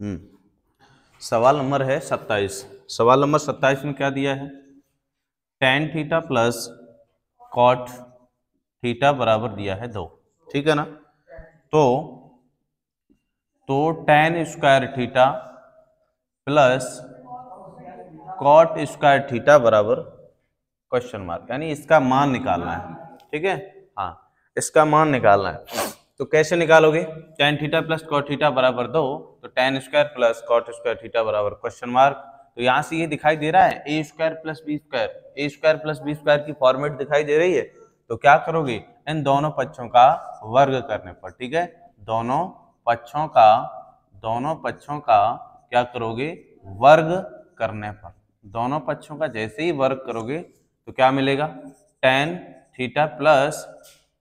सवाल नंबर है 27। सवाल नंबर 27 में क्या दिया है? tan theta plus cot theta बराबर दिया है 2। ठीक है ना? तो tan square theta plus cot square theta बराबर क्वेश्चन मार्क, यानी इसका मान निकालना है। ठीक है, हाँ, इसका मान निकालना है। तो कैसे निकालोगे? tan theta plus cot theta बराबर 2, तो tan square plus cot square theta बराबर क्वेश्चन मार्क। तो यहाँ से ये दिखाई दे रहा है A square plus B square की फॉर्मेट दिखाई दे रही है। तो क्या करोगे? इन दोनों पक्षों का वर्ग करने पर, ठीक है, दोनों पक्षों का क्या करोगे? वर्ग करने पर, दोनों पक्षों का जैसे ही वर्ग करोगे तो क्या मिलेगा? tan theta plus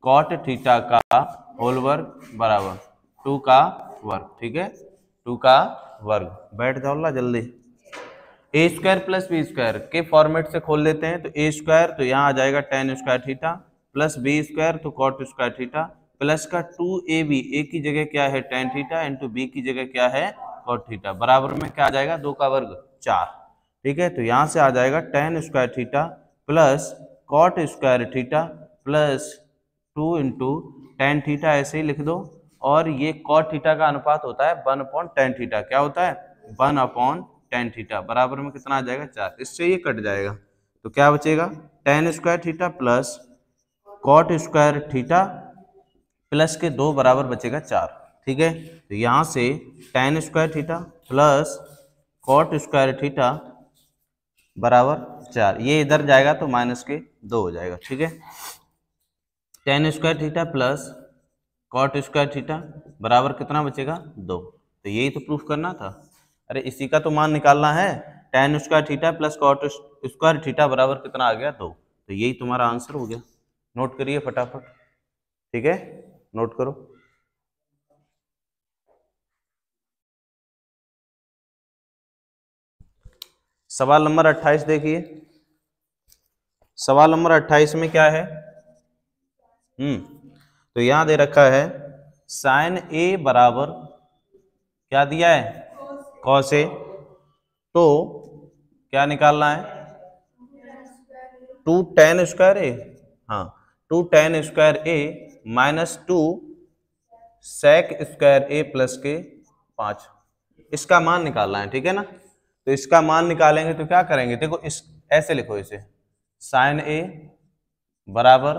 cot theta का होल वर्ग बराबर 2 का वर्ग। ठीक है, 2 का वर्ग। बैठ जाओ ला जल्दी। ए स्क्वायर प्लस बी स्क्वायर के फॉर्मेट से खोल लेते हैं। तो ए स्क्वायर तो यहाँ आ जाएगा tan square theta plus B square तो कॉट स्क्वायर थीटा प्लस का 2ab, ए की जगह क्या है tan थीटा इंटू बी की जगह क्या है कॉट थीटा, बराबर में क्या आ जाएगा? 2 का वर्ग 4। ठीक है, तो यहाँ से आ जाएगा tan square theta plus cot square theta plus 2 into tan theta, ऐसे ही लिख दो। और ये कॉट थीटा का अनुपात होता है 1/tan थीटा। क्या होता है? 1/tan थीटा, बराबर में कितना आ जाएगा? 4। इससे ये कट जाएगा तो क्या बचेगा? tan square theta plus cot square theta plus के 2 बराबर बचेगा 4। ठीक है, तो यहाँ से tan square theta plus cot square theta बराबर 4, ये इधर जाएगा तो माइनस के 2 हो जाएगा। ठीक है, tan square theta plus cot square theta बराबर कितना बचेगा? 2। तो यही तो प्रूफ करना था। अरे इसी का तो मान निकालना है। tan square theta plus cot square theta बराबर कितना आ गया? 2। तो यही तुम्हारा आंसर हो गया। नोट करिए फटाफट। ठीक है, नोट करो। सवाल नंबर 28 देखिए। सवाल नंबर 28 में क्या है? तो यहां दे रखा है साइन ए बराबर क्या दिया है? Cos A. तो क्या निकालना है? 2 tan स्क्वायर ए, हाँ, 2 tan स्क्वायर ए माइनस 2 sec स्क्वायर ए प्लस के 5, इसका मान निकालना है। ठीक है ना? तो इसका मान निकालेंगे तो क्या करेंगे? देखो, इस ऐसे लिखो इसे, साइन ए बराबर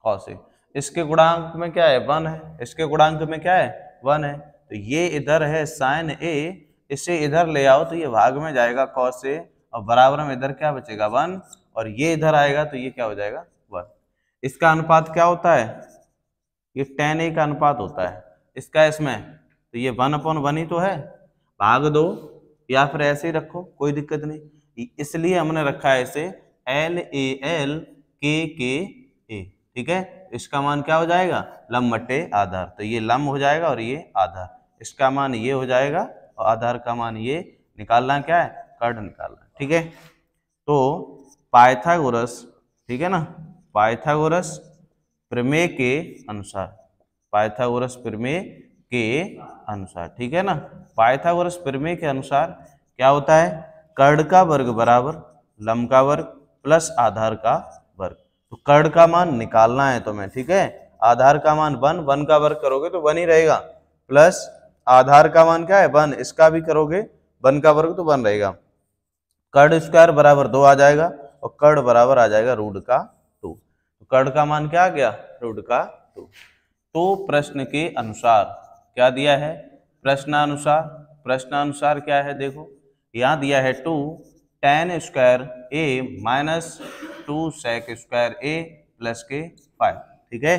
कॉस ए। इसके गुणांक में क्या है? 1 है। इसके गुणांक में क्या है? 1 है। तो ये इधर है साइन ए, इसे इधर ले आओ तो ये भाग में जाएगा कॉस ए, और बराबर में इधर क्या बचेगा? 1, और ये इधर आएगा तो ये क्या हो जाएगा? 1। इसका अनुपात क्या होता है? ये tan a का अनुपात होता है इसका इसमें। तो ये 1/1 ही तो है, भाग दो, या फिर ऐसे ही रखो, कोई दिक्कत नहीं। इसलिए हमने रखा है इसे LAL KK A। ठीक है, इसका मान क्या हो जाएगा? लंब बटे आधार। तो ये लंब हो जाएगा और ये आधार, इसका मान ये हो जाएगा और आधार का मान ये। निकालना क्या है? कर्ण निकालना। ठीक है, तो पाइथागोरस, ठीक है ना, पाइथागोरस प्रमेय के अनुसार, पाइथागोरस प्रमेय के अनुसार, ठीक है ना, पाइथागोरस प्रमेय के अनुसार क्या होता है? कर्ण का वर्ग बराबर लंब का वर्ग प्लस आधार का वर्ग। तो कर्ण का मान निकालना है तुम्हें। ठीक है, आधार का मान 1 का वर्ग करोगे तो 1 ही रहेगा, प्लस आधार का मान क्या है? 1, इसका भी करोगे 1 का वर्ग तो 1 रहेगा। कर्ण स्क्वायर बराबर 2 आ जाएगा और कर्ण बराबर आ जाएगा रूट का 2। तो कर्ण का मान क्या आ गया? रूट का 2। तो प्रश्न के अनुसार क्या दिया है? प्रश्नानुसार क्या है? देखो, यहाँ दिया है 2 tan स्क्वायर ए माइनस 2 sec स्क्वायर ए प्लस के 5। ठीक है,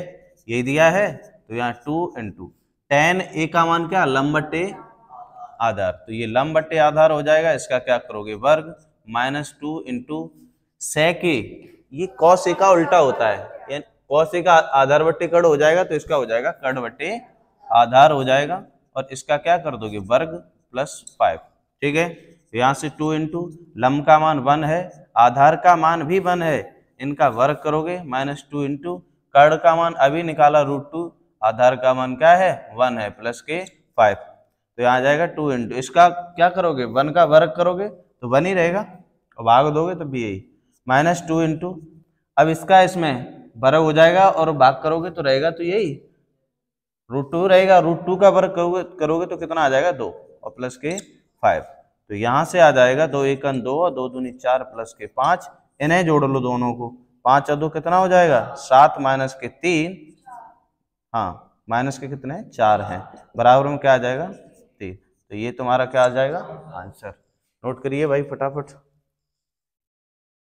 यही दिया है। तो यहाँ 2 इंटू tan ए का मान क्या? लंब बटे आधार। तो ये लंब बटे आधार हो जाएगा, इसका क्या करोगे? वर्ग -2 इंटू sec ए, ये cos ए का उल्टा होता है, यानी cos ए का आधार बट्टे कर्ण हो जाएगा तो इसका हो जाएगा कर्ण बट्टे आधार हो जाएगा, और इसका क्या कर दोगे? वर्ग प्लस 5। ठीक है, तो यहाँ से 2 इंटू लंब का मान 1 है, आधार का मान भी 1 है, इनका वर्ग करोगे -2 इंटू कर्ण का मान अभी निकाला √2, आधार का मान क्या है? 1 है, प्लस के 5। तो यहाँ आ जाएगा 2 इंटू, इसका क्या करोगे 1 का वर्ग करोगे तो 1 ही रहेगा, और भाग दोगे तो भी यही, -2 इंटू, अब इसका इसमें वर्ग हो जाएगा और भाग करोगे तो रहेगा तो यही √2 रहेगा, √2 का वर्ग करोगे तो कितना आ जाएगा 2 और प्लस के 5, तो यहाँ से आ जाएगा 2 1 2 और 2 दूनी 4 प्लस के 5, इन्हें जोड़ लो दोनों को, 5 और 2 कितना हो जाएगा 7 माइनस के 3, हाँ माइनस के कितने 4 हैं, बराबर में क्या आ जाएगा 3, तो ये तुम्हारा क्या आ जाएगा आंसर। नोट करिए भाई फटाफट,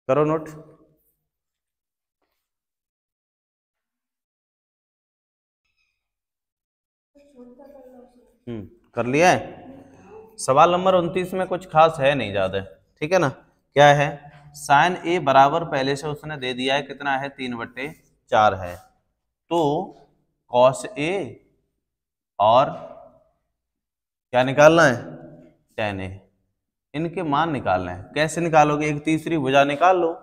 करो नोट। कर लिया है। सवाल नंबर 29 में कुछ खास है नहीं ज्यादा, ठीक है ना, क्या है, साइन ए बराबर पहले से उसने दे दिया है कितना है 3/4 है, तो कॉस ए और क्या निकालना है tan ए, इनके मान निकालना है। कैसे निकालोगे, एक तीसरी भुजा निकाल लो,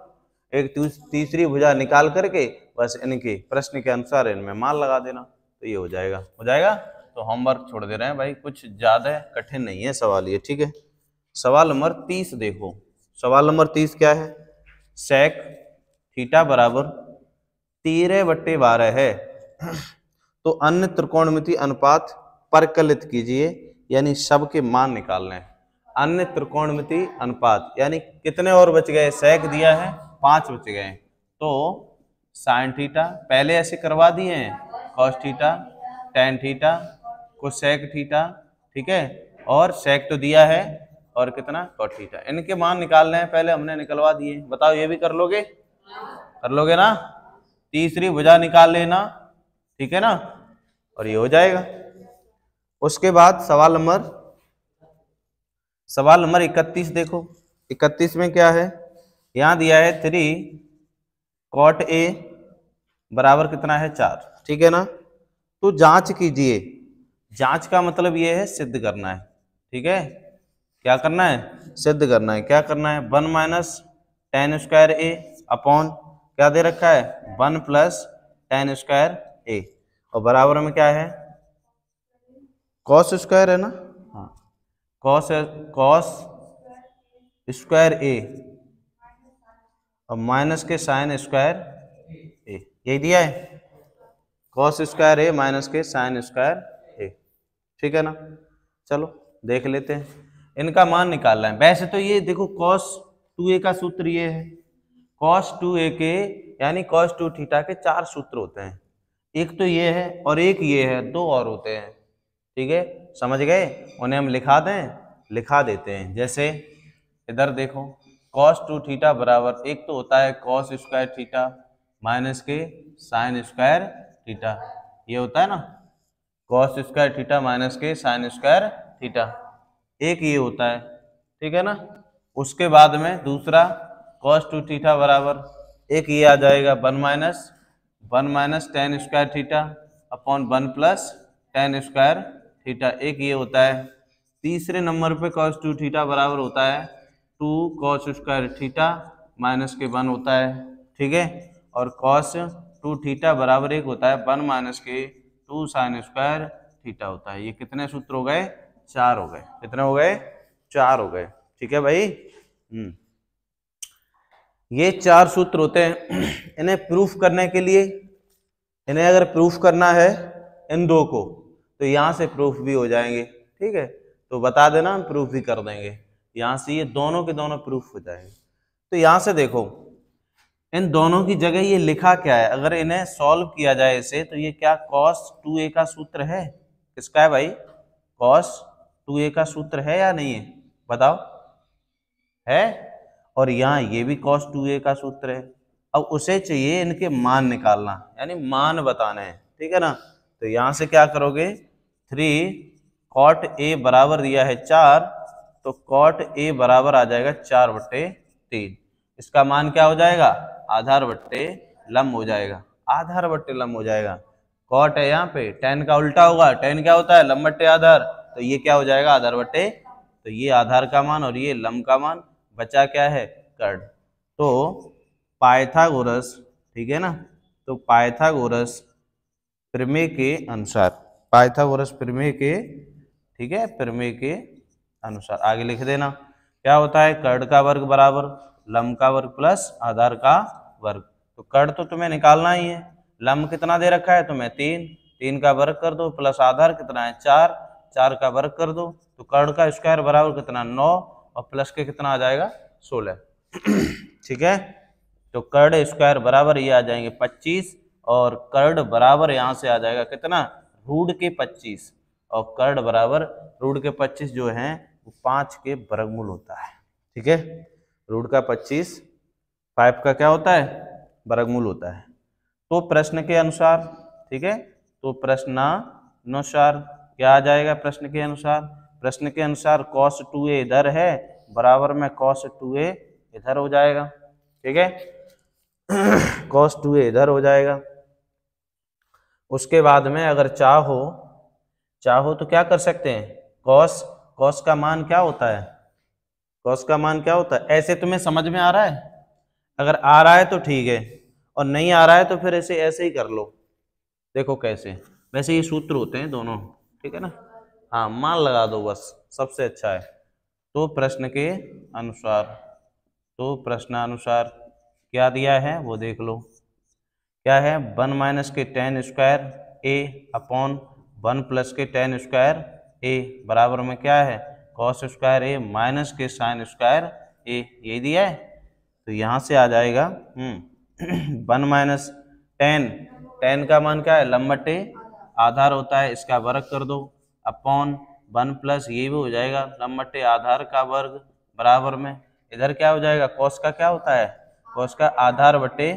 एक तीसरी भुजा निकाल करके बस इनके प्रश्न के अनुसार इनमें मान लगा देना, तो ये हो जाएगा, हो जाएगा। तो होमवर्क छोड़ दे रहे हैं भाई, कुछ ज्यादा कठिन नहीं है सवाल ये, ठीक है। सवाल नंबर 30 देखो, सवाल नंबर 30 क्या है, सेक थीटा बराबर 13/12 है, तो अन्य त्रिकोणमिति अनुपात परकलित कीजिए, यानी सबके मान निकालने हैं। अन्य त्रिकोणमिति अनुपात यानी कितने और बच गए, सेक दिया है 5 बच गए, तो साइन थीटा पहले ऐसे करवा दिए हैं, cos theta, tan theta, cosec theta, ठीक है, और सेक तो दिया है, और कितना कॉट थीटा, इनके मान निकालने हैं, पहले हमने निकलवा दिए। बताओ ये भी कर लोगे, कर लोगे ना, तीसरी भुजा निकाल लेना, ठीक है ना, और ये हो जाएगा। उसके बाद सवाल नंबर 31 देखो, 31 में क्या है, यहां दिया है 3 कॉट ए बराबर कितना है 4, ठीक है ना, तो जांच कीजिए, जांच का मतलब ये है सिद्ध करना है, ठीक है, क्या करना है सिद्ध करना है, क्या करना है 1 माइनस tan स्क्वायर ए अपॉन क्या दे रखा है 1 प्लस tan स्क्वायर ए, और बराबर में क्या है कॉस स्क्वायर है ना, हाँ कॉस स्क्वायर ए और माइनस के साइन स्क्वायर ए, यही दिया है, कॉस स्क्वायर ए माइनस के साइन स्क्वायर ए, ठीक है ना। चलो देख लेते हैं, इनका मान निकालना है। वैसे तो ये देखो cos 2a का सूत्र ये है, cos 2a के यानी cos 2 थीटा के 4 सूत्र होते हैं, एक तो ये है और एक ये है, 2 और होते हैं, ठीक है, समझ गए, उन्हें हम लिखा देते हैं। जैसे इधर देखो cos 2 थीटा बराबर, एक तो होता है cos स्क्वायर थीटा माइनस के साइन स्क्वायर थीटा, ये होता है ना cos स्क्वायर थीटा माइनस के साइन स्क्वायर थीटा, एक ये होता है, ठीक है ना। उसके बाद में दूसरा cos 2 थीटा बराबर, एक ये आ जाएगा 1 minus tan square theta upon 1 plus tan square theta, एक ये होता है। तीसरे नंबर पे cos 2 थीटा बराबर होता है 2 cos स्क्वायर थीटा माइनस के 1 होता है, ठीक है, और cos 2 थीटा बराबर एक होता है 1 माइनस के 2 साइन स्क्वायर थीटा होता है। ये कितने सूत्र हो गए, 4 हो गए, कितने हो गए 4 हो गए, ठीक है भाई। ये 4 सूत्र होते हैं, इन्हें प्रूफ करने के लिए, इन्हें अगर प्रूफ करना है इन दो को तो यहाँ से प्रूफ भी हो जाएंगे, ठीक है, तो बता देना हम प्रूफ भी कर देंगे, यहाँ से ये दोनों के दोनों प्रूफ हो जाएंगे। तो यहाँ से देखो इन दोनों की जगह ये लिखा क्या है, अगर इन्हें सॉल्व किया जाए इसे, तो ये क्या cos 2a का सूत्र है, किसका है भाई cos 2a का सूत्र है या नहीं है, बताओ है, और यहाँ ये भी cos 2a का सूत्र है। अब उसे चाहिए इनके मान निकालना, यानी मान बताना है, ठीक है ना, तो यहाँ से क्या करोगे 3 cot a बराबर दिया है 4, तो cot a बराबर आ जाएगा 4/3, इसका मान क्या हो जाएगा आधार बट्टे लंब हो जाएगा, आधार बट्टे लंब हो जाएगा, कॉट है यहाँ पे, tan का उल्टा होगा, tan क्या होता है लंब बट्टे आधार, तो ये क्या हो जाएगा आधार बट्टे, तो ये आधार का मान और ये लंब का मान, बचा क्या है कर्ण। तो पाइथागोरस, ठीक है ना, तो पाइथागोरस प्रमेय के अनुसार, पाइथागोरस प्रमेय के ठीक है, प्रमेय के अनुसार। आगे लिख देना क्या होता है, कर्ण का वर्ग बराबर लंब का वर्ग प्लस आधार का वर्ग। तो कर्ण तो तुम्हें निकालना ही है, लंब कितना दे रखा है तुम्हें 3, 3 का वर्ग कर दो प्लस आधार कितना है 4, 4 का वर्ग कर दो, तो कर्ण का स्क्वायर बराबर कितना 9 और प्लस के कितना आ जाएगा 16। ठीक है, तो कर्ण स्क्वायर बराबर ये आ जाएंगे 25 और कर्ण बराबर यहाँ से आ जाएगा कितना रूट के 25 और कर्ण बराबर रूट के 25 जो है वो 5 के वर्गमूल होता है। ठीक है, रूट का 25 5 का क्या होता है वर्गमूल होता है। तो प्रश्न के अनुसार, ठीक है, तो प्रश्नानुसार क्या आ जाएगा प्रश्न के अनुसार, प्रश्न के अनुसार cos 2a इधर है बराबर में cos 2a इधर हो जाएगा। ठीक है, cos 2a इधर हो जाएगा। उसके बाद में अगर चाहो तो क्या कर सकते हैं, cos का मान क्या होता है, cos का मान क्या होता है, ऐसे तुम्हें समझ में आ रहा है, अगर आ रहा है तो ठीक है और नहीं आ रहा है तो फिर ऐसे ही कर लो। देखो कैसे, वैसे ये सूत्र होते हैं दोनों, ठीक है ना, हाँ मान लगा दो बस सबसे अच्छा है। तो प्रश्न के अनुसार, तो प्रश्नानुसार क्या दिया है वो देख लो, क्या है 1 माइनस के tan square a upon 1 plus के tan स्क्वायर a बराबर में क्या है cos स्क्वायर a माइनस के sin स्क्वायर a, यही दिया है। तो यहाँ से आ जाएगा 1 माइनस tan का मान क्या है लंब बटे आधार होता है, इसका वर्ग कर दो अपॉन 1 प्लस ये भी हो जाएगा लंब बटे आधार का वर्ग बराबर में इधर क्या हो जाएगा cos का क्या होता है, cos का आधार बटे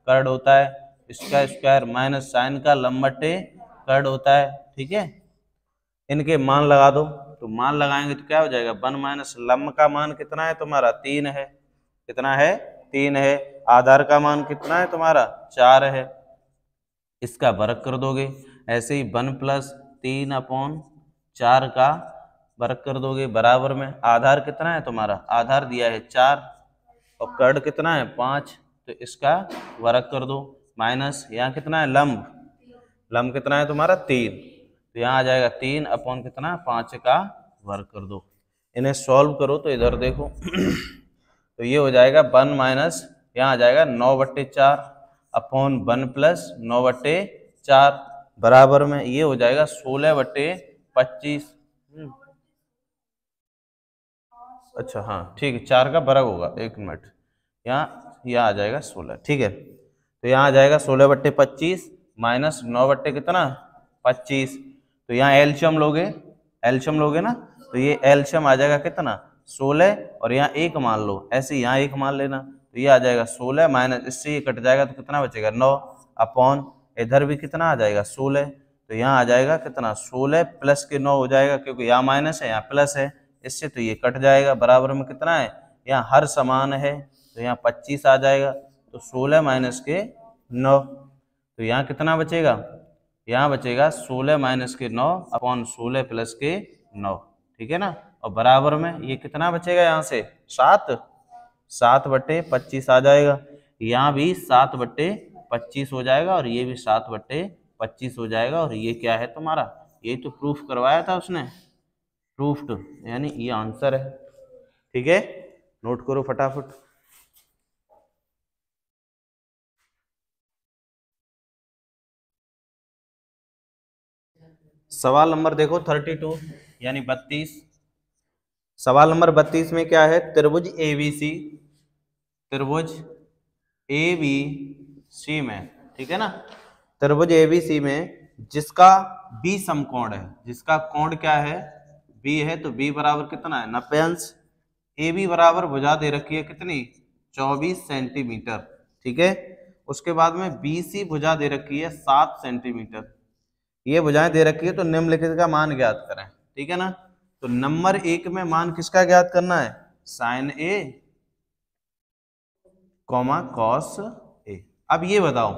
कर्ण होता है, इसका स्क्वायर माइनस साइन का लंब बटे कर्ण होता है। ठीक है, इनके मान लगा दो, तो मान लगाएंगे तो क्या हो जाएगा 1 माइनस लंब का मान कितना है तुम्हारा 3 है, कितना है 3 है, आधार का मान कितना है तुम्हारा 4 है, इसका वर्ग कर दोगे, ऐसे ही 1 प्लस 3 अपॉन 4 का वर्ग कर दोगे बराबर में आधार कितना है तुम्हारा, आधार दिया है 4 और कर्ण कितना है 5, तो इसका वर्ग कर दो माइनस यहाँ कितना है लंब कितना है तुम्हारा 3, तो यहाँ आ जाएगा 3 अपॉन कितना 5 का वर्ग कर दो। इन्हें सॉल्व करो तो इधर देखो तो ये हो जाएगा 1 माइनस यहाँ आ जाएगा 9/4 अपॉन 1 प्लस 9/4 बराबर में ये हो जाएगा 16/25। अच्छा हाँ ठीक है, 4 का वर्ग होगा, 1 मिनट, यहाँ आ जाएगा 16। ठीक है, तो यहाँ आ जाएगा 16/25 माइनस 9 कितना 25, तो यहाँ एलसीएम लोगे ना, तो ये एलसीएम आ जाएगा कितना 16 और यहाँ 1 मान लो, ऐसे यहाँ 1 मान लेना, तो ये आ जाएगा 16 माइनस इससे ये कट जाएगा तो कितना बचेगा 9 अपॉन इधर भी कितना आ जाएगा 16, तो यहाँ आ जाएगा कितना 16 प्लस के 9 हो जाएगा क्योंकि यहाँ माइनस है यहाँ प्लस है, इससे तो ये कट जाएगा बराबर में कितना है यहाँ हर समान है, तो यहाँ 25 आ जाएगा, तो 16 माइनस के 9, तो यहाँ कितना बचेगा, यहाँ बचेगा 16 माइनस के 9 अपॉन 16 प्लस के 9। ठीक है ना, और बराबर में ये कितना बचेगा यहाँ से 7/25 आ जाएगा, यहाँ भी 7/25 हो जाएगा और ये भी 7/25 हो जाएगा, और ये क्या है तुम्हारा, ये तो प्रूफ करवाया था उसने, प्रूफ्ड, यानी ये आंसर है। ठीक है, नोट करो फटाफट। सवाल नंबर देखो 32 यानी 32, सवाल नंबर 32 में क्या है, त्रिभुज ABC में, ठीक है ना, त्रिभुज ABC में जिसका B समकोण है, जिसका कोण क्या है B है, तो B बराबर कितना है 90 अंश, AB बराबर भुजा दे रखी है कितनी 24 सेंटीमीटर। ठीक है, उसके बाद में BC भुजा दे रखी है 7 सेंटीमीटर, ये भुजाएं दे रखी है, तो निम्नलिखित का मान ज्ञात करें। ठीक है ना, तो नंबर 1 में मान किसका ज्ञात करना है, sine A comma cos A। अब ये बताओ,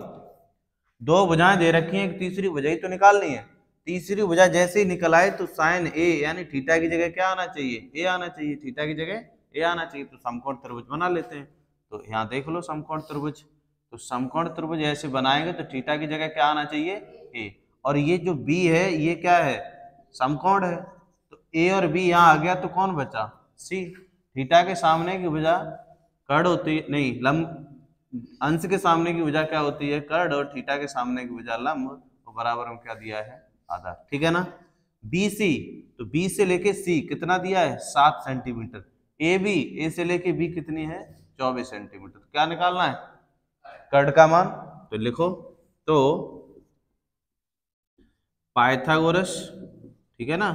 दो भुजाएं दे रखी हैं, एक तीसरी भुजा ही तो निकालनी है, तीसरी भुजा जैसे ही निकल आए तो साइन A यानी थीटा की जगह क्या आना चाहिए, A आना चाहिए, थीटा की जगह A आना चाहिए, तो समकोण त्रिभुज बना लेते हैं। तो यहाँ देख लो समकोण त्रिभुज, तो समकोण त्रिभुज ऐसे बनाएंगे तो थीटा की जगह क्या आना चाहिए A, और ये जो B है ये क्या है समकोण है, ए और बी यहाँ आ गया तो कौन बचा, सी। थीटा के सामने की भुजा कर्ण होती है, नहीं लंब, अंश के सामने की भुजा क्या होती है, कर्ण, और थीटा के सामने की भुजा लंब, तो बराबर हम क्या दिया है, आधार। ठीक है ना। बी सी, तो बी से लेके सी कितना दिया है, 7 सेंटीमीटर। ए बी, ए से लेके बी कितनी है, 24 सेंटीमीटर। क्या निकालना है, कर्ण का मान। तो लिखो, तो पाइथागोरस, ठीक है ना,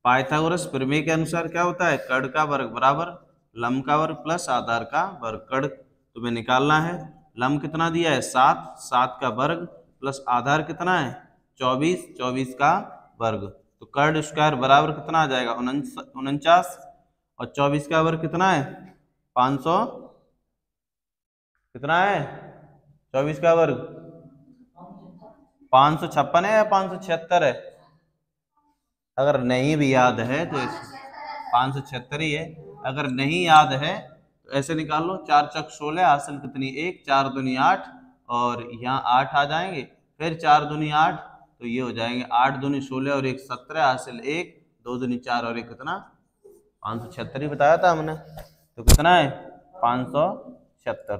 पाइथागोरस प्रमेय के अनुसार क्या होता है, कर्ण का वर्ग बराबर लंब का वर्ग प्लस आधार का वर्ग। कर्ण तुम्हें निकालना है, लंब कितना दिया है 7, 7 का वर्ग प्लस आधार कितना है 24, 24 का वर्ग। तो कर्ण स्क्वायर बराबर कितना आ जाएगा 49, और 24 का वर्ग कितना है 500, कितना है 24 का वर्ग 556 है या 576 है, अगर नहीं भी याद है तो 576 ही है। अगर नहीं याद है तो ऐसे निकाल लो, 4 चक 16, हासिल कितनी 1, 4 दूनी 8, और यहाँ 8 आ जाएंगे, फिर 4 दूनी 8, तो ये हो जाएंगे 8 दूनी 16 और 1 17, हासिल 1, 2 दूनी 4 और 1 कितना 576 ही बताया था हमने, तो कितना है 576।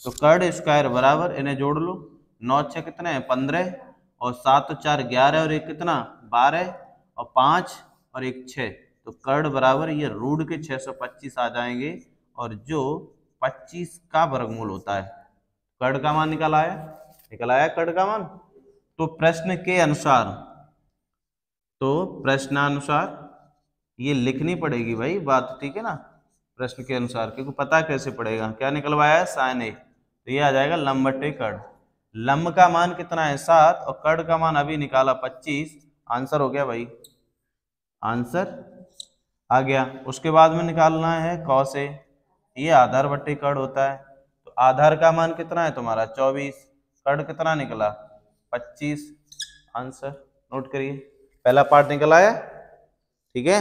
तो कर्ण स्क्वायर बराबर, इन्हें जोड़ लो, 9 6 कितने हैं 15, और 7 4 11, और 1 कितना 12, और 5 और 1 6, तो कर्ण बराबर ये रूट के 625 आ जाएंगे, और जो 25 का वर्गमूल होता है, कर्ण का मान निकल आया कर्ण का मान। तो प्रश्न के अनुसार, तो प्रश्नानुसार ये लिखनी पड़ेगी भाई बात, ठीक है ना, प्रश्न के अनुसार, क्योंकि पता कैसे पड़ेगा, क्या निकलवाया है sin a, तो ये आ जाएगा लंब बटे कर्ण। लंब का मान कितना है 7, और कर्ण का मान अभी निकाला 25, आंसर हो गया भाई, आंसर आ गया। उसके बाद में निकालना है cos a, ये आधार बटे कर्ण होता है, तो आधार का मान कितना है तुम्हारा 24, कर्ण कितना निकला 25, आंसर नोट करिए, पहला पार्ट निकल आया, ठीक है।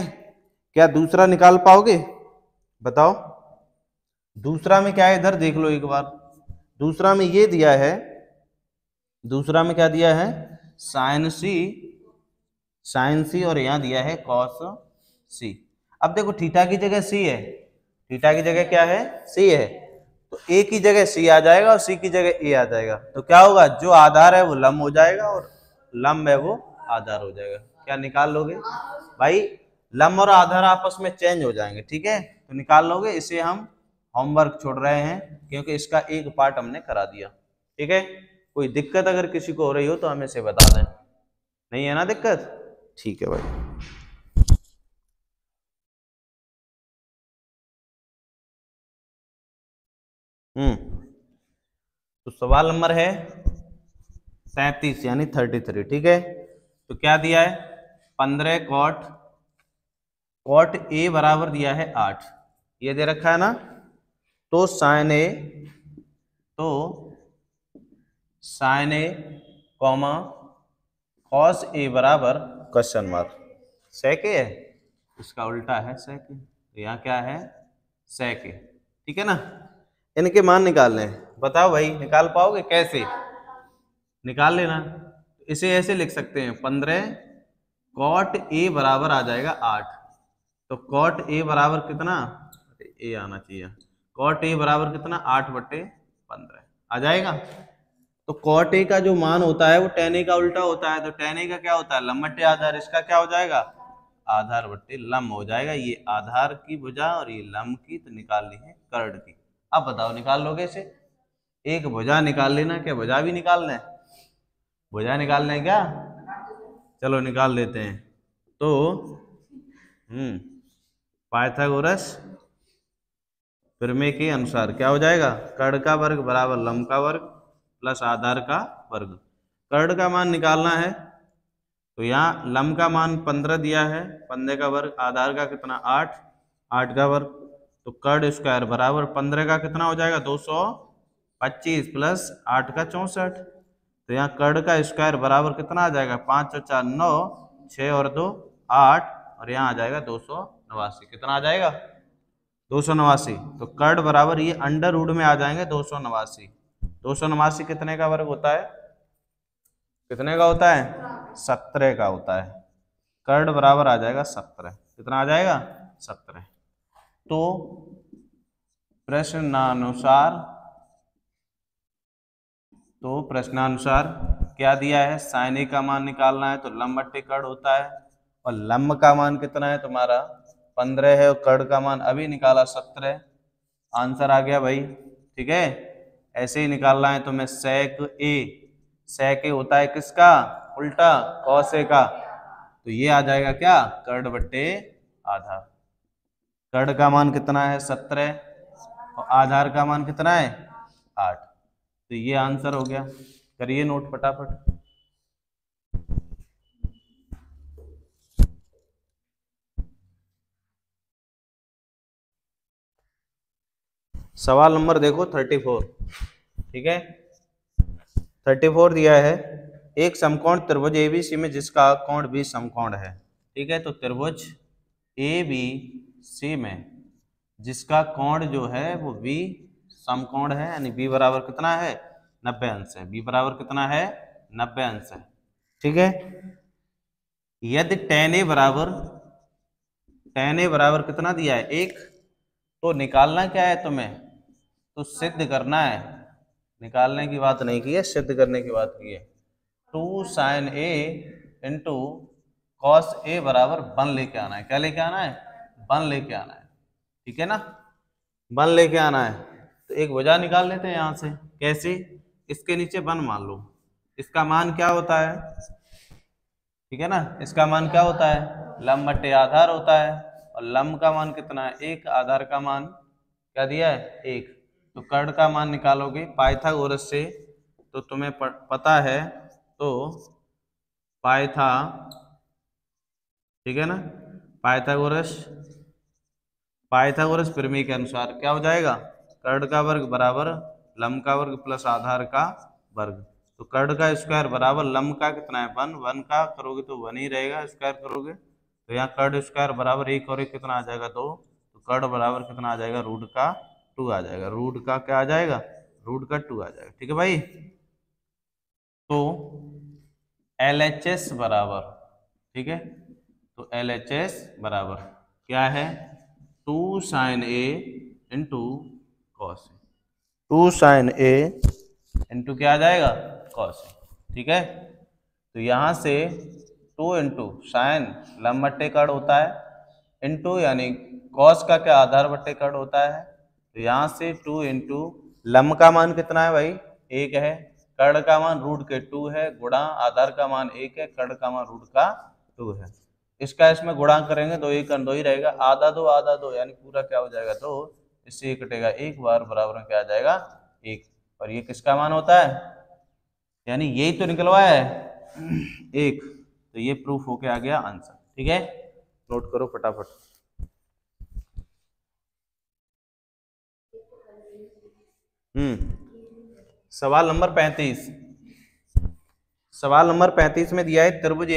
क्या दूसरा निकाल पाओगे, बताओ। दूसरा में क्या है, इधर देख लो एक बार, दूसरा में ये दिया है, दूसरा में क्या दिया है साइन सी, और यहां दिया है कॉस सी। अब देखो थीटा की जगह सी है, थीटा की जगह क्या है सी है, तो ए की जगह सी आ जाएगा और सी की जगह ए आ जाएगा, तो क्या होगा, जो आधार है वो लंब हो जाएगा और लंब है वो आधार हो जाएगा। क्या निकाल लोगे भाई, लंब और आधार आपस में चेंज हो जाएंगे, ठीक है, तो निकाल लोगे। इसे हम होमवर्क छोड़ रहे हैं क्योंकि इसका एक पार्ट हमने करा दिया, ठीक है। कोई दिक्कत अगर किसी को हो रही हो तो हमें से बता दें, नहीं है ना दिक्कत, ठीक है भाई। तो सवाल नंबर है 37 यानी 33, ठीक है। तो क्या दिया है 15 कॉट ए बराबर दिया है 8, ये दे रखा है ना, तो साइन ए, तो sign A comma cos A बराबर क्वेश्चन मार्क, सेक ए है, इसका उल्टा है सेक ए, तो यहाँ क्या है सेक ए, ठीक है ना। इनके मान निकालने हैं, बताओ भाई निकाल पाओगे, कैसे निकाल लेना, इसे ऐसे लिख सकते हैं 15 कॉट ए बराबर आ जाएगा 8, तो कॉट ए बराबर कितना, ए आना चाहिए, कॉट ए बराबर कितना 8 बटे 15 आ जाएगा। तो कॉट ए का जो मान होता है वो टेन ए का उल्टा होता है, तो टेन ए का क्या होता है लंब बटे आधार, इसका क्या हो जाएगा आधार बटे लंब हो जाएगा। ये आधार की भुजा और ये लंब की, तो निकालनी है कर्ण की। अब बताओ निकाल लोगे इसे, एक भुजा निकाल लेना, क्या भुजा भी निकालना है, भुजा निकालना है क्या, चलो निकाल लेते हैं। तो पाइथागोरस प्रमेय के अनुसार क्या हो जाएगा, कर्ण का वर्ग बराबर लंब का वर्ग प्लस आधार का वर्ग। कर्ण का मान निकालना है, तो यहाँ लंब का मान 15 दिया है, 15 का वर्ग, आधार का कितना 8, 8 का वर्ग, तो कर्ण स्क्वायर बराबर 15 का कितना हो जाएगा 225 प्लस 8 का 64, तो यहाँ कर्ण का स्क्वायर बराबर कितना आ जाएगा 5 और 4 9, 6 और 2 8, और यहाँ आ जाएगा 289, कितना आ जाएगा 289। तो कर्ण बराबर ये अंडर रूट में आ जाएंगे 289, 289 कितने का वर्ग होता है, कितने का होता है 17 का होता है, कर्ण बराबर आ जाएगा 17, कितना आ जाएगा 17। तो प्रश्नानुसार क्या दिया है, साइन ए का मान निकालना है तो लंब बट्टे कर्ण होता है, और लंब का मान कितना है तुम्हारा 15 है, और कर्ण का मान अभी निकाला 17, आंसर आ गया भाई। ठीक है, ऐसे ही निकालना है तुम्हें सेक ए होता है किसका, उल्टा कॉस ए का, तो ये आ जाएगा क्या, कर्ण बट्टे आधार। कर्ण का मान कितना है 17 और आधार का मान कितना है 8, तो ये आंसर हो गया। करिए नोट फटाफट। सवाल नंबर देखो 34। ठीक है, 34 दिया है, एक समकोण त्रिभुज एबीसी में जिसका कोण भी समकोण है। ठीक है, तो त्रिभुज एबीसी में जिसका कोण जो है वो भी समकोण है, यानी बी बराबर कितना है 90 अंश है, बी बराबर कितना है 90 अंश है। ठीक है, यदि tan ए बराबर कितना दिया है 1, तो निकालना क्या है तुम्हें, तो सिद्ध करना है, निकालने की बात नहीं की है, सिद्ध करने की बात की है। 2 sin a into cos A बराबर 1 लेके आना है। क्या लेके आना है, 1 लेके आना है। ठीक है ना, 1 लेके आना है। तो एक वजह निकाल लेते हैं यहाँ से, कैसे, इसके नीचे 1 मान लो, इसका मान क्या होता है, ठीक है ना, इसका मान क्या होता है, लंब बट्टे आधार होता है, और लंब का मान कितना है 1, आधार का मान क्या दिया है 1, तो कर्ण का मान निकालोगे पाइथागोरस से, तो तुम्हें पता है, तो ठीक है ना, पाइथागोरस प्रमेय के अनुसार क्या हो जाएगा, कर्ण का वर्ग बराबर लंब का वर्ग प्लस आधार का वर्ग, तो कर्ण का स्क्वायर बराबर लंब का कितना है 1, 1 का करोगे तो 1 ही रहेगा, स्क्वायर करोगे तो यहाँ कर्ण स्क्वायर बराबर 1 और 1 कितना आ जाएगा 2, तो कर्ण बराबर कितना आ जाएगा रूट का 2 आ जाएगा, रूट का क्या आ जाएगा, रूट का 2 आ जाएगा। ठीक है भाई, तो LHS बराबर, ठीक है, तो LHS बराबर क्या है 2 sin A into cos A, 2 sin A into क्या आ जाएगा कॉस ए। ठीक है, तो यहाँ से 2 इंटू साइन लंब बट्टे कर्ण होता है, इंटू यानी कॉस का क्या आधार बट्टे कर्ण होता है, तो यहाँ से 2 इंटू लंब का मान कितना है भाई 1 है, कर्ण का मान रूट के 2 है, गुणा आधार का मान 1 है, कर्ण का मान रूट का 2 है, इसका इसमें गुणा करेंगे तो 1 2 ही रहेगा, आधा 2 यानी पूरा क्या हो जाएगा 2, इससे कटेगा 1 बार बराबर में क्या आ जाएगा 1, और ये किसका मान होता है, यानी यही तो निकलवाया है 1, तो ये प्रूफ होके आ गया आंसर। ठीक है, नोट करो फटाफट। सवाल नंबर 35, सवाल नंबर 35 में दिया है त्रिभुज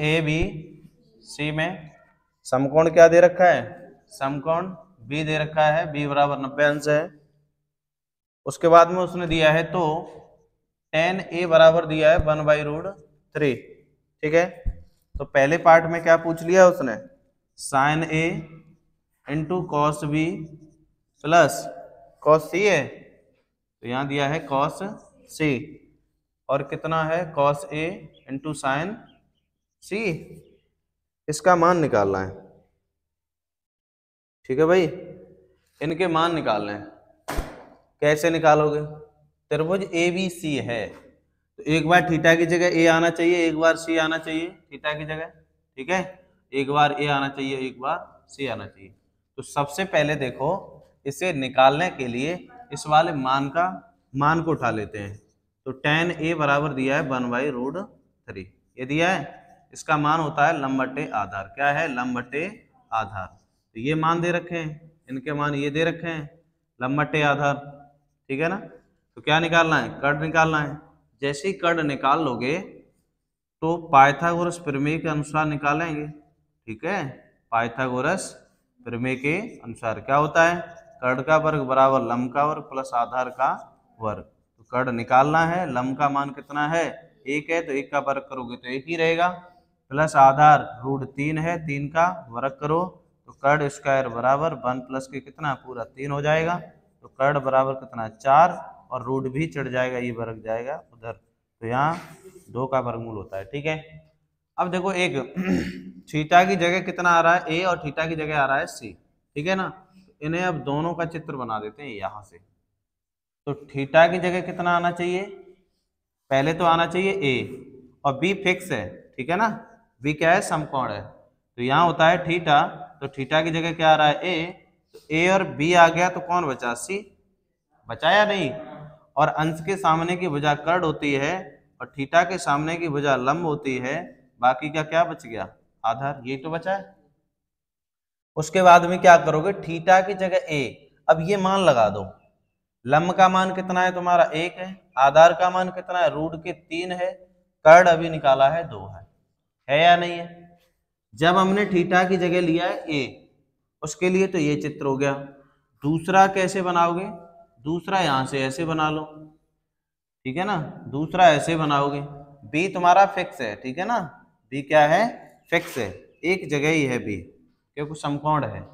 ABC में समकोण क्या दे रखा है, समकोण B दे रखा है, B बराबर 90 अंश है। उसके बाद में उसने दिया है तो tan A बराबर दिया है 1/√3। ठीक है, तो पहले पार्ट में क्या पूछ लिया उसने, sin A into cos B plus cos C है, तो यहाँ दिया है कॉस C, और कितना है cos A into sine C, इसका मान निकालना है। ठीक है भाई, इनके मान निकालने हैं, कैसे निकालोगे, त्रिभुज ABC है, तो एक बार थीटा की जगह A आना चाहिए, एक बार C आना चाहिए थीटा की जगह। ठीक है, एक बार A आना चाहिए, एक बार C आना चाहिए। तो सबसे पहले देखो, इसे निकालने के लिए इस वाले मान को उठा लेते हैं, तो tan A बराबर दिया है 1/√3, ये दिया है, इसका मान होता है लंब बट्टे आधार, क्या है लंब बट्टे आधार, तो ये मान दे रखे हैं, इनके मान ये दे रखे हैं लंब बट्टे आधार। ठीक है ना, तो क्या निकालना है, कर्ण निकालना है। जैसे ही कर्ण निकाल लोगे तो पाइथागोरस प्रमेय के अनुसार निकालेंगे। ठीक है, पाइथागोरस प्रमेय के अनुसार क्या होता है, कर्ण का वर्ग बराबर लंब का वर्ग प्लस आधार का वर्ग, तो कर्ण निकालना है, लंब का मान कितना है 1 है, तो 1 का वर्ग करोगे तो 1 ही रहेगा, प्लस आधार √3 है, 3 का वर्ग करो तो कर्ड स्क्वायर बराबर 1 प्लस के कितना पूरा 3 हो जाएगा, तो कर्ड बराबर कितना 4 और रूट भी चढ़ जाएगा, ये वर्ग जाएगा उधर, तो यहाँ 2 का वर्गमूल होता है। ठीक है, अब देखो एक थीटा की जगह कितना आ रहा है ए और थीटा की जगह आ रहा है सी, ठीक है ना, इन्हें अब दोनों का चित्र बना देते हैं यहाँ से। तो थीटा की जगह कितना आना चाहिए, पहले तो आना चाहिए ए, और बी फिक्स है, ठीक है ना, बी क्या है समकोण है, तो यहाँ होता है थीटा, तो थीटा की जगह क्या आ रहा है ए, तो ए और बी आ गया तो कौन बचा सी, बचाया नहीं, और अंश के सामने की भुजा कर्ड होती है और थीटा के सामने की भुजा लंब होती है, बाकी का क्या बच गया आधार, ये तो बचा है। उसके बाद में क्या करोगे, थीटा की जगह ए, अब ये मान लगा दो, लंब का मान कितना है तुम्हारा 1 है, आधार का मान कितना है √3 है, कर्ड अभी निकाला है 2 है या नहीं है। जब हमने थीटा की जगह लिया है ए, उसके लिए तो ये चित्र हो गया। दूसरा कैसे बनाओगे, दूसरा यहां से ऐसे बना लो, ठीक है ना, दूसरा ऐसे बनाओगे, बी तुम्हारा फिक्स है, ठीक है ना, बी क्या है फिक्स है, एक जगह ही है बी क्योंकि समकोण है,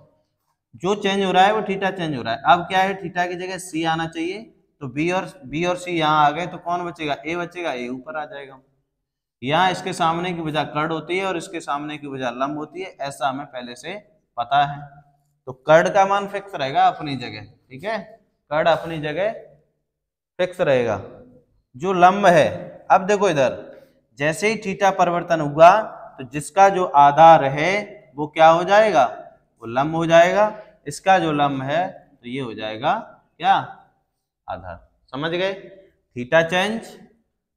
जो चेंज हो रहा है वो थीटा चेंज हो रहा है। अब क्या है, थीटा की जगह सी आना चाहिए, तो बी और सी यहाँ आ गए तो कौन बचेगा, ए बचेगा, ए ऊपर आ जाएगा। यहाँ इसके सामने की भुजा कर्ड होती है और इसके सामने की भुजा लंब होती है, ऐसा हमें पहले से पता है, तो कर्ड का मान फिक्स रहेगा अपनी जगह, ठीक है, कर्ड अपनी जगह फिक्स रहेगा। जो लंब है, अब देखो इधर जैसे ही थीटा परिवर्तन हुआ तो जिसका जो आधार है वो क्या हो जाएगा, वो लंब हो जाएगा, इसका जो लंब है तो ये हो जाएगा क्या आधार। समझ गए, थीटा चेंज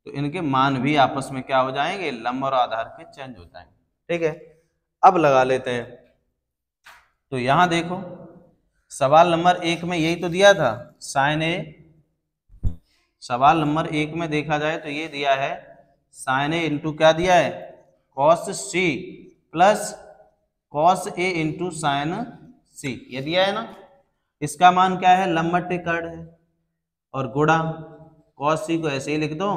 तो इनके मान भी आपस में क्या हो जाएंगे, लंब और आधार के चेंज हो जाएंगे। ठीक है, अब लगा लेते हैं, तो यहां देखो सवाल नंबर 1 में यही तो दिया था साइन ए, सवाल नंबर 1 में देखा जाए तो ये दिया है साइन ए इंटू क्या दिया है cos C plus cos A into sine सी, ये दिया है ना, इसका मान क्या है लंब बटे कर्ड है, और गुणा कॉस सी को ऐसे ही लिख दो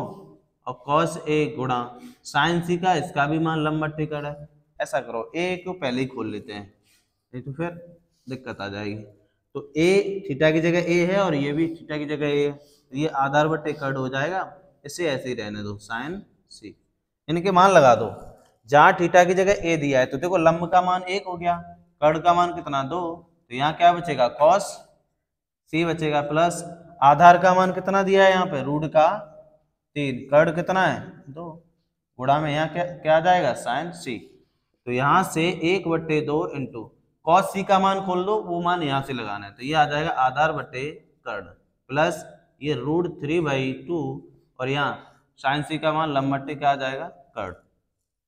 और कॉस ए गुणा साइन सी का, इसका भी मान लंब बटे कर्ड है। ऐसा करो ए को पहले ही खोल लेते हैं, नहीं तो फिर दिक्कत आ जाएगी। तो ए थीटा की जगह ए है और ये भी थीटा की जगह ए है, तो ये आधार बटे कर्ड हो जाएगा, इसे ऐसे ही रहने दो साइन सी, इनके मान लगा दो। जहां थीटा की जगह ए दिया है तो देखो लंब का मान 1 हो गया, कर्ड का मान कितना 2, तो यहाँ क्या बचेगा कॉस सी बचेगा, प्लस आधार का मान कितना दिया है यहाँ पे √3, कर्ड कितना है 2, गुणा में यहाँ क्या आ जाएगा साइन सी, तो यहाँ से 1/2 इंटू कॉस सी का मान खोल दो, वो मान यहाँ से लगाना है, तो ये आ जाएगा आधार बटे कर्ड प्लस ये √3/2 और यहाँ साइन सी का मान लंब बटे क्या आ जाएगा कर्ड,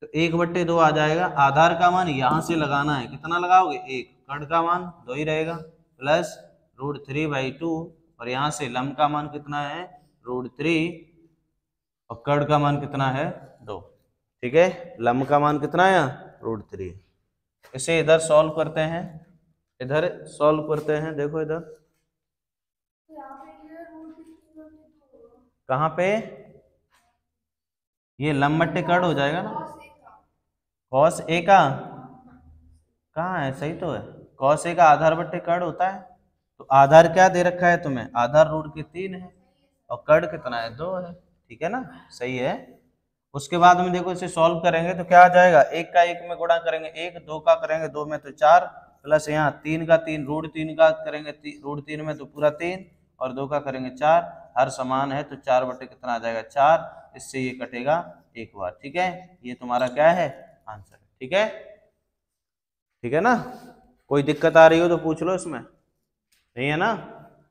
तो 1/2 आ जाएगा। आधार का मान यहाँ से लगाना है, कितना लगाओगे 1, कर्ड का मान 2 ही रहेगा, प्लस √3/2 और यहाँ से लंब का मान कितना है √3 और कर्ड का मान कितना है 2, ठीक है, लंब का मान कितना है √3। इसे इधर सॉल्व करते हैं, इधर सॉल्व करते हैं, देखो इधर कहाँ पे ये लंब बट्टे कर्ड हो जाएगा ना, कॉस ए का कहाँ है, सही तो है, कॉस ए का आधार बट्टे कर्ड होता है, तो आधार क्या दे रखा है तुम्हें, आधार √3 है और कर्ड कितना है 2 है, ठीक है ना, सही है। उसके बाद में देखो इसे सॉल्व करेंगे तो क्या आ जाएगा, 1 का 1 में गुणा करेंगे 1, 2 का करेंगे 2 में तो 4, प्लस यहाँ 3 का 3 √3 का करेंगे √3 में तो पूरा 3 और 2 का करेंगे 4, हर समान है तो 4 बटे कितना आ जाएगा 4, इससे ये कटेगा एक बार, ठीक है, ये तुम्हारा क्या है आंसर, ठीक है, ठीक है ना। कोई दिक्कत आ रही हो तो पूछ लो, इसमें नहीं है ना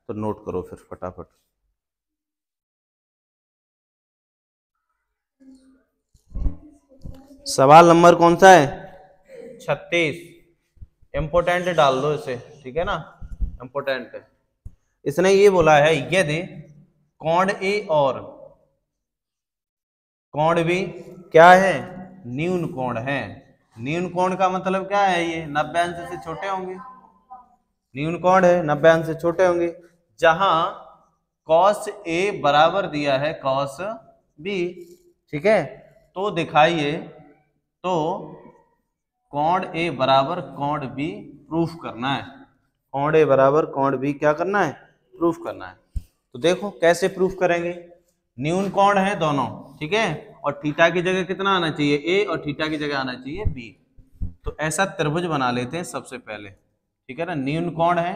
तो नोट करो फिर फटाफट। सवाल नंबर कौन सा है 36, इम्पोर्टेंट डाल दो इसे, ठीक है ना, इम्पोर्टेंट है। इसने ये बोला है यदि कोण ए और कोण बी क्या है न्यून कोण है, न्यून कोण का मतलब क्या है, ये 90 अंश से छोटे होंगे, न्यून कोण है 90 अंश से छोटे होंगे, जहां कॉस ए बराबर दिया है कॉस बी, ठीक है, तो दिखाइए तो कोण ए बराबर कोण बी प्रूफ करना है। कोण ए बराबर कोण बी क्या करना है? प्रूफ करना है। तो देखो कैसे प्रूफ करेंगे। न्यून कोण है दोनों, ठीक है, और थीटा की जगह कितना आना चाहिए? ए, और थीटा की जगह आना चाहिए बी। तो ऐसा त्रिभुज बना लेते हैं सबसे पहले, ठीक है ना। न्यून कोण है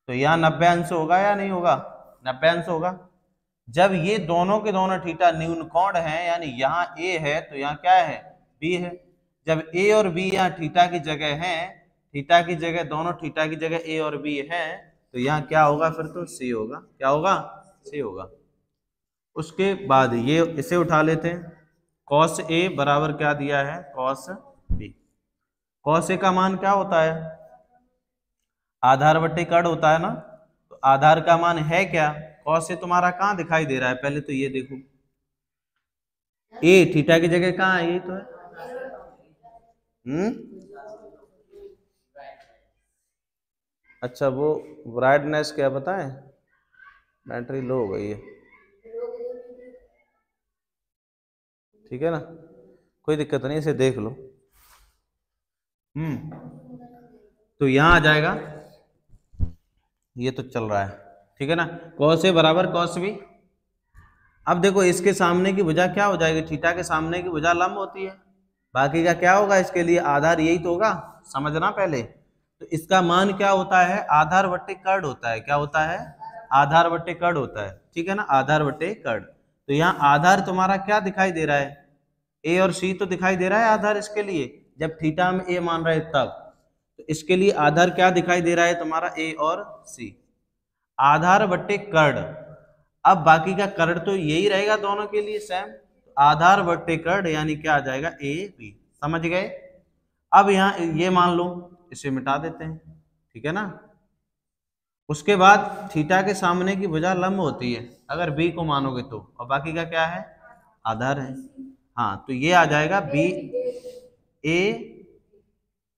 तो यहाँ 90 अंश होगा या नहीं होगा? 90 अंश होगा। जब ये दोनों के दोनों थीटा न्यून कोण है, यानी यहाँ ए है तो यहाँ क्या है? बी है। जब ए और बी यहाँ थीटा की जगह है, थीटा की जगह, दोनों थीटा की जगह ए और बी है, तो यहाँ क्या होगा? फिर तो सी होगा। क्या होगा? सी होगा। उसके बाद ये इसे उठा लेते हैं। कॉस ए बराबर क्या दिया है? Cos B. कॉस ए का मान क्या होता है? आधार बट्टे कड़ होता है ना। तो आधार का मान है क्या? कॉस ए तुम्हारा कहाँ दिखाई दे रहा है? पहले तो ये देखो, ए थीटा की जगह कहाँ है? ये तो है। अच्छा, वो ब्राइटनेस क्या बताएं? बैटरी लो हो गई है, ठीक है ना, कोई दिक्कत नहीं, इसे देख लो। तो यहां आ जाएगा, ये तो चल रहा है, ठीक है ना। कॉस ए बराबर कॉस बी। अब देखो इसके सामने की भुजा क्या हो जाएगी? थीटा के सामने की भुजा लंब होती है। बाकी का क्या होगा? इसके लिए आधार यही तो होगा, समझना पहले। तो इसका मान क्या होता है? आधार बट्टे कर्ण होता है। क्या होता है? आधार बट्टे कर्ण होता है, ठीक है ना, आधार बट्टे कर्ण। तो यहाँ आधार तुम्हारा क्या दिखाई दे रहा है? ए और सी तो दिखाई दे रहा है आधार इसके लिए, जब थीटा में ए मान रहे तब। तो इसके लिए आधार क्या दिखाई दे रहा है तुम्हारा? ए और सी। आधार बट्टे कर्ण। अब बाकी का कर्ण तो यही रहेगा दोनों के लिए सेम। आधार बट्टे कर्ण यानी क्या आ जाएगा? A B. समझ गए? अब यहाँ ये मान लो, इसे मिटा देते हैं, ठीक है ना। उसके बाद थीटा के सामने की भुजा लंब होती है अगर बी को मानोगे तो, और बाकी का क्या है? आधार है। हाँ, तो ये आ जाएगा बी ए।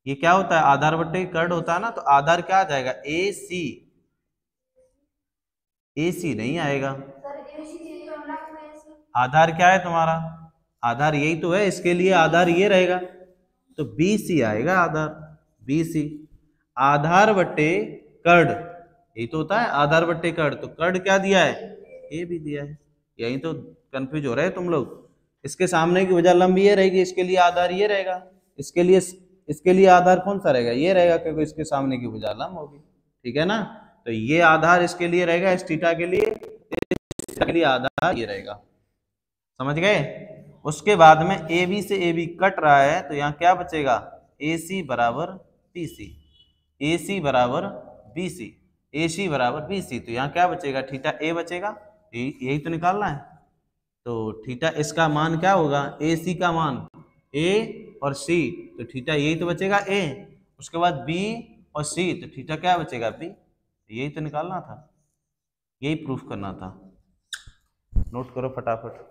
ये क्या होता है? आधार बट्टे कर्ण होता है ना, तो आधार क्या आ जाएगा? ए सी। ए सी नहीं आएगा। आधार क्या है तुम्हारा? आधार यही तो है, इसके लिए आधार ये रहेगा, तो बी सी आएगा आधार, बी सी। आधार बट्टे कर्ण यही तो होता है, आधार बट्टे कर्ण। तो कर्ण क्या दिया है? ए भी दिया है। यही तो कंफ्यूज हो रहे हैं तुम लोग। इसके सामने की वजह लंबी ये रहेगी, इसके लिए आधार ये रहेगा, इसके लिए आधार कौन सा रहेगा? ये रहेगा, क्योंकि इसके सामने की भुजा लंब होगी, ठीक है ना। तो ये आधार इसके लिए रहेगा, इस थीटा के लिए, इसके लिए आधार ये रहेगा। समझ गए? उसके बाद में ए बी से ए बी कट रहा है, तो यहाँ क्या बचेगा? ए सी बराबर बी सी, ए सी बराबर बी सी, ए सी बराबर बी सी। तो यहाँ क्या बचेगा? थीटा ए बचेगा, यही तो निकालना है। तो थीटा इसका मान क्या होगा? ए सी का मान ए और सी, तो थीटा यही तो बचेगा ए। उसके बाद बी और सी, तो थीटा क्या बचेगा? बी। यही तो निकालना था, यही प्रूफ करना था। नोट करो फटाफट।